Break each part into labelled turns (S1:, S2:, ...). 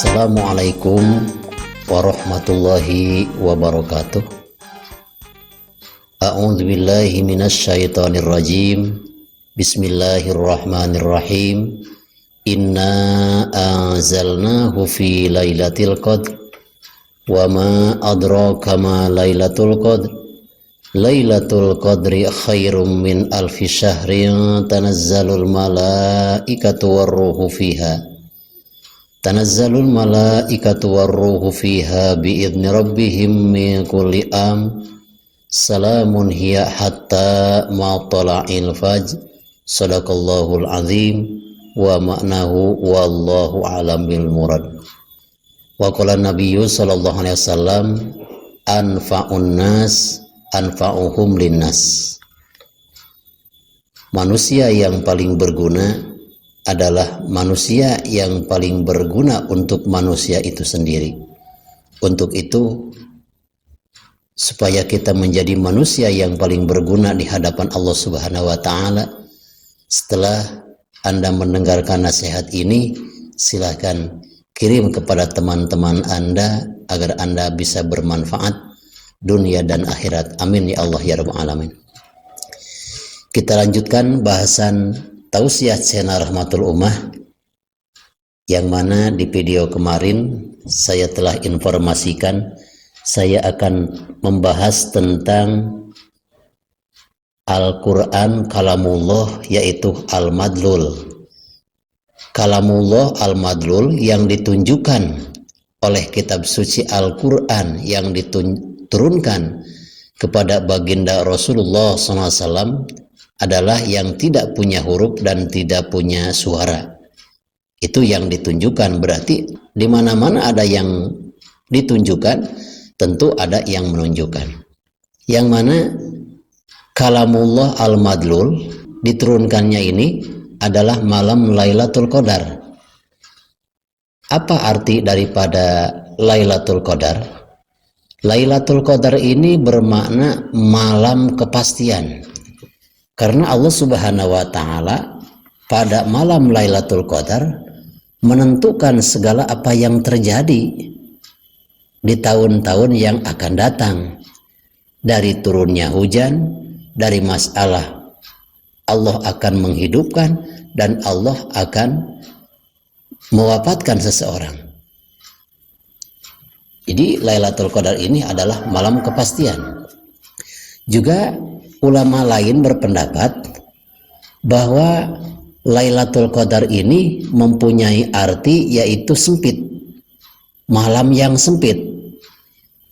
S1: Assalamualaikum warahmatullahi wabarakatuh. A'udzu billahi minasyaitonir rajim. Bismillahirrahmanirrahim. Inna anzalnahu fi lailatul qadr wa ma adraka ma lailatul qadr. Lailatul qadri khairum min alfi syahrin tanazzalul malaikatu warruhu fiha. Tanazzalul malaikatu warruhu fiha biidzni rabbihim min kulli salamun hiya hatta matla'il fajr. Sadaqallahul azim wa ma'nahu wallahu alam bil murad. Wa qala nabiyyu sallallahu alaihi wasallam anfa'un nas anfa'uhum linnas. Manusia yang paling berguna adalah manusia yang paling berguna untuk manusia itu sendiri. Untuk itu, supaya kita menjadi manusia yang paling berguna di hadapan Allah Subhanahu wa Ta'ala, setelah Anda mendengarkan nasihat ini, silahkan kirim kepada teman-teman Anda agar Anda bisa bermanfaat dunia dan akhirat. Amin ya Allah ya Rabbal Alamin. Kita lanjutkan bahasan Tausiah Channel Rahmatul Ummah, yang mana di video kemarin saya telah informasikan saya akan membahas tentang Al-Quran Kalamullah, yaitu Al-Madlul. Kalamullah Al-Madlul yang ditunjukkan oleh kitab suci Al-Quran yang diturunkan kepada baginda Rasulullah SAW adalah yang tidak punya huruf dan tidak punya suara. Itu yang ditunjukkan, berarti di mana-mana ada yang ditunjukkan, tentu ada yang menunjukkan. Yang mana Kalamullah Al-Madlul diturunkannya ini adalah malam Lailatul Qadar. Apa arti daripada Lailatul Qadar? Lailatul Qadar ini bermakna malam kepastian. Karena Allah Subhanahu wa Ta'ala pada malam Lailatul Qadar menentukan segala apa yang terjadi di tahun-tahun yang akan datang, dari turunnya hujan, dari masalah Allah akan menghidupkan dan Allah akan mewafatkan seseorang. Jadi Lailatul Qadar ini adalah malam kepastian. Juga ulama lain berpendapat bahwa Lailatul Qadar ini mempunyai arti yaitu sempit, malam yang sempit.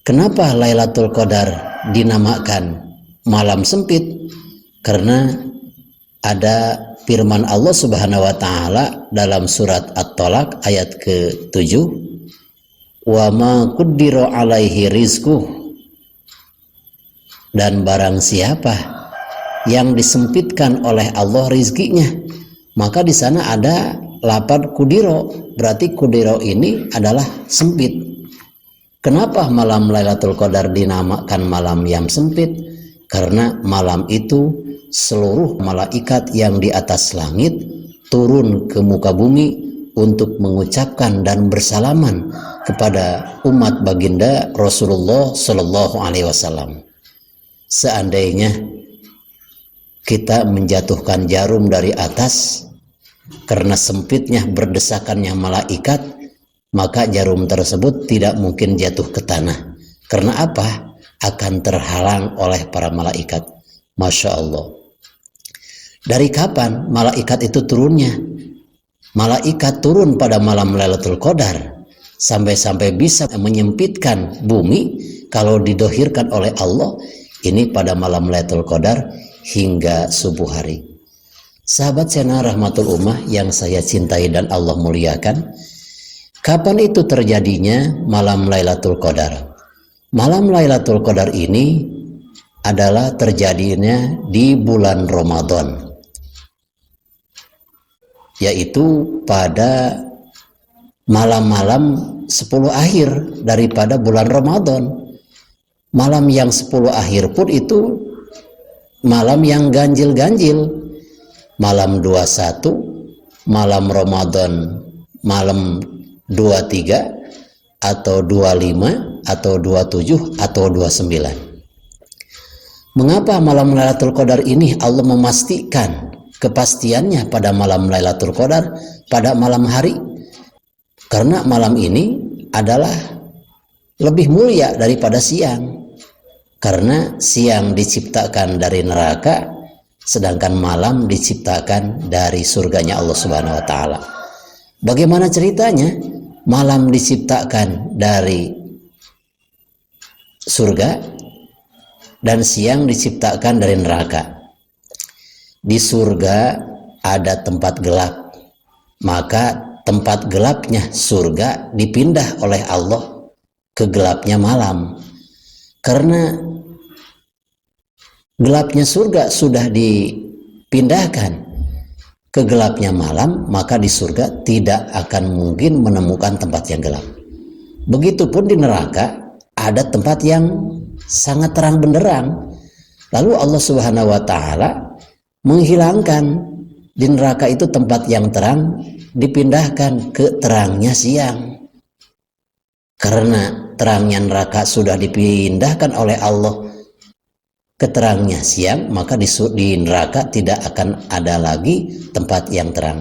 S1: Kenapa Lailatul Qadar dinamakan malam sempit? Karena ada firman Allah Subhanahu wa Ta'ala dalam surat At-Talaq ayat ke-7, wa ma qaddara alaihi rizquh, dan barang siapa yang disempitkan oleh Allah rizkinya, maka di sana ada lafaz kudiro, berarti kudiro ini adalah sempit. Kenapa malam Lailatul Qadar dinamakan malam yang sempit? Karena malam itu seluruh malaikat yang di atas langit turun ke muka bumi untuk mengucapkan dan bersalaman kepada umat baginda Rasulullah Shallallahu Alaihi Wasallam. Seandainya kita menjatuhkan jarum dari atas, karena sempitnya berdesakannya malaikat, maka jarum tersebut tidak mungkin jatuh ke tanah. Karena apa? Akan terhalang oleh para malaikat. Masya Allah. Dari kapan malaikat itu turunnya? Malaikat turun pada malam Lailatul Qadar sampai-sampai bisa menyempitkan bumi kalau didohirkan oleh Allah. Ini pada malam Lailatul Qadar hingga subuh hari. Sahabat channel Rahmatul Ummah yang saya cintai dan Allah muliakan, kapan itu terjadinya malam Lailatul Qadar? Malam Lailatul Qadar ini adalah terjadinya di bulan Ramadan, yaitu pada malam-malam 10 akhir daripada bulan Ramadan. Malam yang 10 akhir pun itu malam yang ganjil-ganjil. Malam 21, malam Ramadan, malam 23 atau 25 atau 27 atau 29. Mengapa malam Lailatul Qadar ini Allah memastikan kepastiannya pada malam Lailatul Qadar, pada malam hari? Karena malam ini adalah lebih mulia daripada siang. Karena siang diciptakan dari neraka, sedangkan malam diciptakan dari surganya Allah Subhanahu wa taala. Bagaimana ceritanya? Malam diciptakan dari surga dan siang diciptakan dari neraka. Di surga ada tempat gelap, maka tempat gelapnya surga dipindah oleh Allah ke gelapnya malam. Karena gelapnya surga sudah dipindahkan ke gelapnya malam, maka di surga tidak akan mungkin menemukan tempat yang gelap. Begitupun di neraka ada tempat yang sangat terang benderang. Lalu Allah Subhanahu wa taala menghilangkan di neraka itu tempat yang terang, dipindahkan ke terangnya siang. Karena terangnya neraka sudah dipindahkan oleh Allah ke terangnya siang, maka di neraka tidak akan ada lagi tempat yang terang.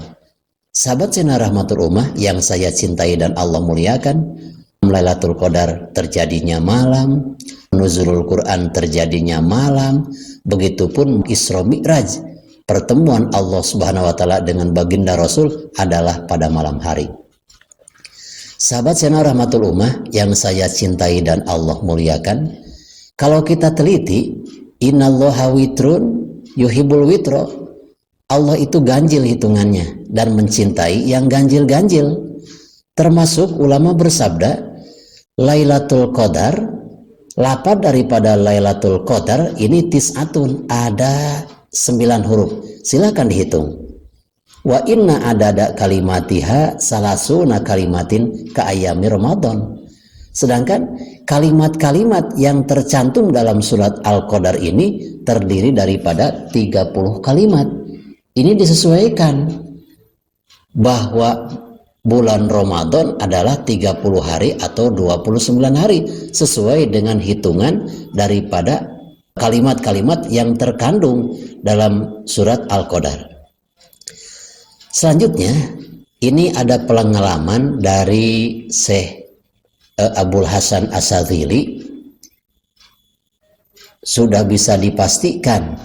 S1: Sahabat channel Rahmatul Ummah yang saya cintai dan Allah muliakan, Lailatul Qadar terjadinya malam, Nuzulul Quran terjadinya malam, begitupun Isra Mi'raj, pertemuan Allah Subhanahu wa taala dengan baginda Rasul adalah pada malam hari. Sahabat channel Rahmatul Ummah yang saya cintai dan Allah muliakan, kalau kita teliti, innallaha witrun yuhibbul witro, Allah itu ganjil hitungannya dan mencintai yang ganjil-ganjil. Termasuk ulama bersabda, Lailatul Qadar, lapad daripada Lailatul Qadar ini tis'atun, ada 9 huruf. Silakan dihitung. Wa inna adada kalimatiha salasuna kalimatin ka ayami Ramadan. Sedangkan kalimat-kalimat yang tercantum dalam surat Al-Qadar ini terdiri daripada 30 kalimat. Ini disesuaikan bahwa bulan Ramadan adalah 30 hari atau 29 hari sesuai dengan hitungan daripada kalimat-kalimat yang terkandung dalam surat Al-Qadar. Selanjutnya, ini ada pengalaman dari Syekh Abul Hasan Asyadzili. Sudah bisa dipastikan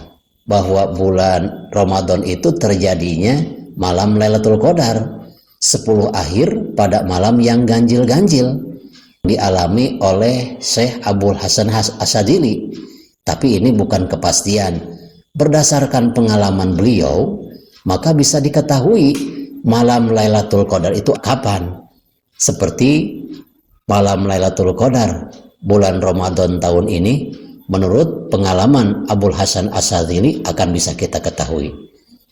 S1: bahwa bulan Ramadan itu terjadinya malam Lailatul Qadar 10 akhir pada malam yang ganjil-ganjil, dialami oleh Syekh Abul Hasan Asyadzili. Tapi ini bukan kepastian. Berdasarkan pengalaman beliau, maka bisa diketahui malam Lailatul Qadar itu kapan. Seperti malam Lailatul Qadar bulan Ramadan tahun ini, menurut pengalaman Abul Hasan Asyadzili akan bisa kita ketahui.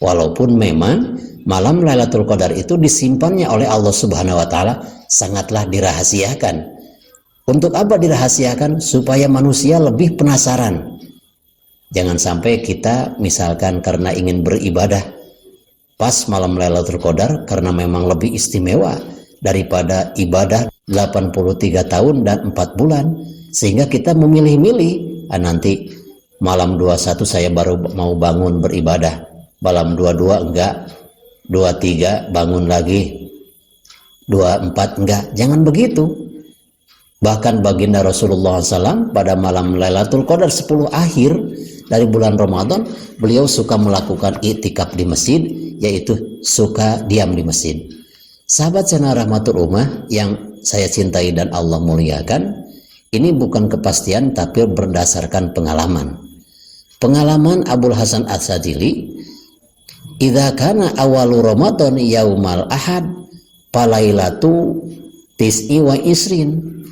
S1: Walaupun memang malam Lailatul Qadar itu disimpannya oleh Allah Subhanahu wa taala sangatlah dirahasiakan. Untuk apa dirahasiakan? Supaya manusia lebih penasaran. Jangan sampai kita misalkan karena ingin beribadah pas malam Lailatul Qadar karena memang lebih istimewa daripada ibadah 83 tahun dan 4 bulan, sehingga kita memilih-milih, nanti malam 21 saya baru mau bangun beribadah, malam 22 enggak, 23 bangun lagi, 24 enggak. Jangan begitu. Bahkan baginda Rasulullah SAW pada malam Lailatul Qadar 10 akhir dari bulan Ramadan, beliau suka melakukan i'tikaf di masjid, yaitu suka diam di masjid. Sahabat channel Rahmatul Ummah yang saya cintai dan Allah muliakan, ini bukan kepastian tapi berdasarkan pengalaman. Pengalaman Abul Hasan Asyadzili, idza kana awalu Ramadan yaumal ahad palailatu tis'i wa isrin.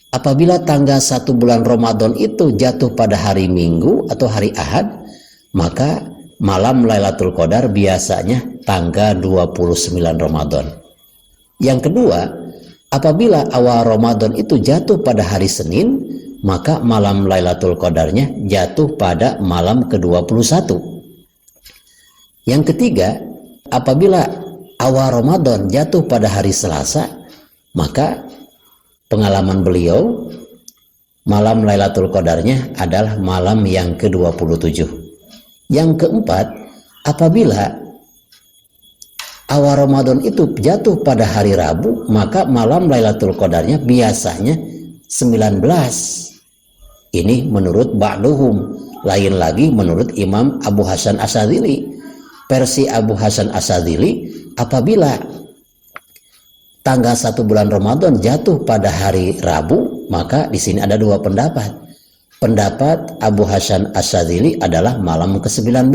S1: Apabila tanggal 1 bulan Ramadan itu jatuh pada hari Minggu atau hari Ahad, maka malam Lailatul Qadar biasanya tanggal 29 Ramadan. Yang kedua, apabila awal Ramadan itu jatuh pada hari Senin, maka malam Lailatul Qadarnya jatuh pada malam ke-21. Yang ketiga, apabila awal Ramadan jatuh pada hari Selasa, Maka pengalaman beliau, malam Lailatul Qadarnya adalah malam yang ke-27. Yang keempat, apabila awal Ramadan itu jatuh pada hari Rabu, maka malam Lailatul Qadarnya biasanya 19. Ini menurut ba'duhum. Lain lagi menurut Imam Abu Hasan Asyadzili. Versi Abu Hasan Asyadzili, apabila tanggal 1 bulan Ramadan jatuh pada hari Rabu, maka di sini ada dua pendapat. Pendapat Abu Hasan Asyadzili adalah malam ke-19.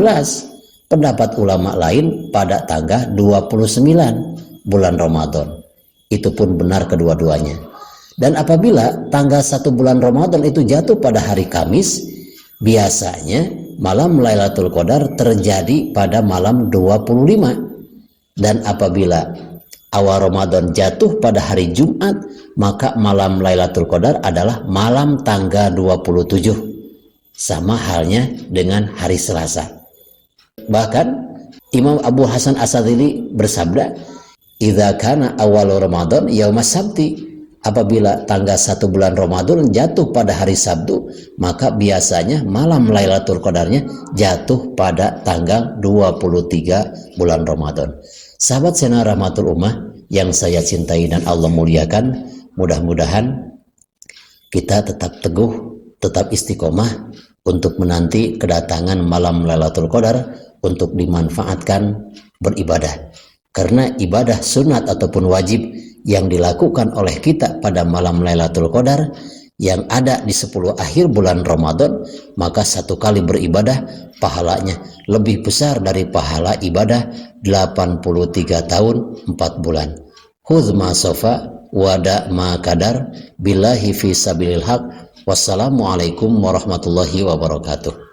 S1: Pendapat ulama lain pada tanggal 29 bulan Ramadan. Itu pun benar kedua-duanya. Dan apabila tanggal 1 bulan Ramadan itu jatuh pada hari Kamis, biasanya malam Lailatul Qadar terjadi pada malam 25. Dan apabila awal Ramadan jatuh pada hari Jumat, maka malam Lailatul Qadar adalah malam tanggal 27. Sama halnya dengan hari Selasa. Bahkan Imam Abu Hasan Asyadzili bersabda, "Idza kana awal Ramadan yaumas sabti." Apabila tanggal 1 bulan Ramadan jatuh pada hari Sabtu, maka biasanya malam Lailatul Qadarnya jatuh pada tanggal 23 bulan Ramadan. Sahabat Channel Rahmatul Ummah yang saya cintai dan Allah muliakan, mudah-mudahan kita tetap teguh, tetap istiqomah untuk menanti kedatangan malam Lailatul Qadar untuk dimanfaatkan beribadah. Karena ibadah sunat ataupun wajib yang dilakukan oleh kita pada malam Lailatul Qadar yang ada di 10 akhir bulan Ramadan, maka satu kali beribadah pahalanya lebih besar dari pahala ibadah 83 tahun 4 bulan. Khudz ma sofa wada ma kadar billahi fi sabilil haq. Wassalamualaikum warahmatullahi wabarakatuh.